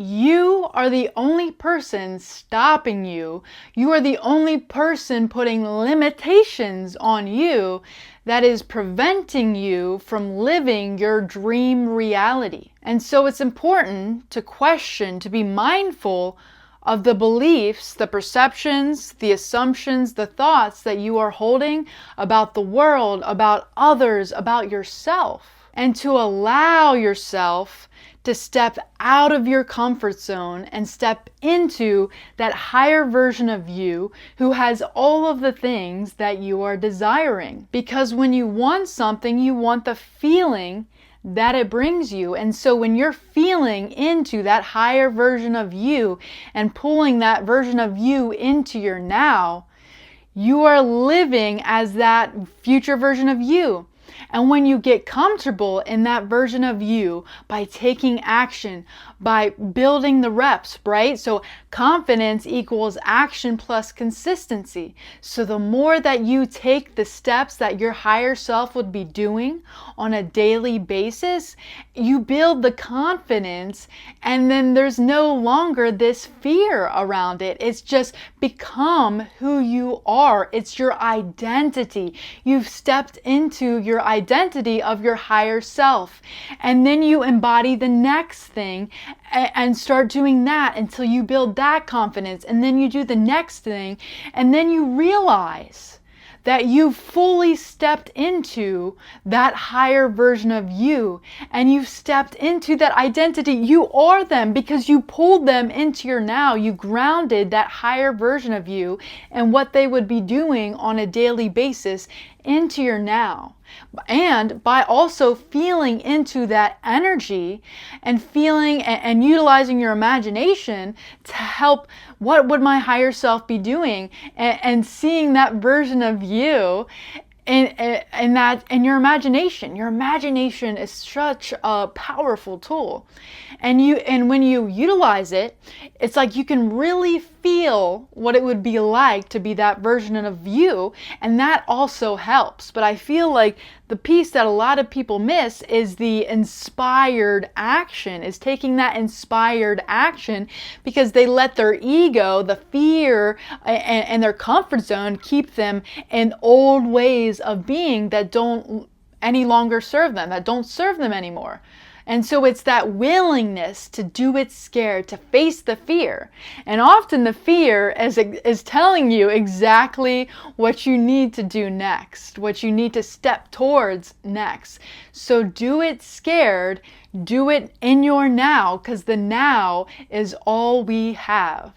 you are the only person stopping you. You are the only person putting limitations on you that is preventing you from living your dream reality. And so it's important to question, to be mindful of the beliefs, the perceptions, the assumptions, the thoughts that you are holding about the world, about others, about yourself. And to allow yourself to step out of your comfort zone and step into that higher version of you who has all of the things that you are desiring. Because when you want something, you want the feeling that it brings you. And so when you're feeling into that higher version of you and pulling that version of you into your now, you are living as that future version of you. And when you get comfortable in that version of you by taking action, by building the reps, right? So confidence equals action plus consistency. So the more that you take the steps that your higher self would be doing on a daily basis, you build the confidence, and then there's no longer this fear around it. It's just become who you are. It's your identity. You've stepped into your identity of your higher self. And then you embody the next thing and start doing that until you build that confidence. And then you do the next thing. And then you realize that you've fully stepped into that higher version of you, and you've stepped into that identity. You are them because you pulled them into your now. You grounded that higher version of you and what they would be doing on a daily basis into your now. And by also feeling into that energy and feeling and utilizing your imagination to help, what would my higher self be doing, and seeing that version of you in your imagination. Your imagination is such a powerful tool. And when you utilize it, it's like you can really feel what it would be like to be that version of you, and that also helps. But I feel like the piece that a lot of people miss is the inspired action, is taking that inspired action, because they let their ego, the fear, and their comfort zone keep them in old ways of being that don't any longer serve them, that don't serve them anymore. And so it's that willingness to do it scared, to face the fear. And often the fear is telling you exactly what you need to do next, what you need to step towards next. So do it scared, do it in your now, because the now is all we have.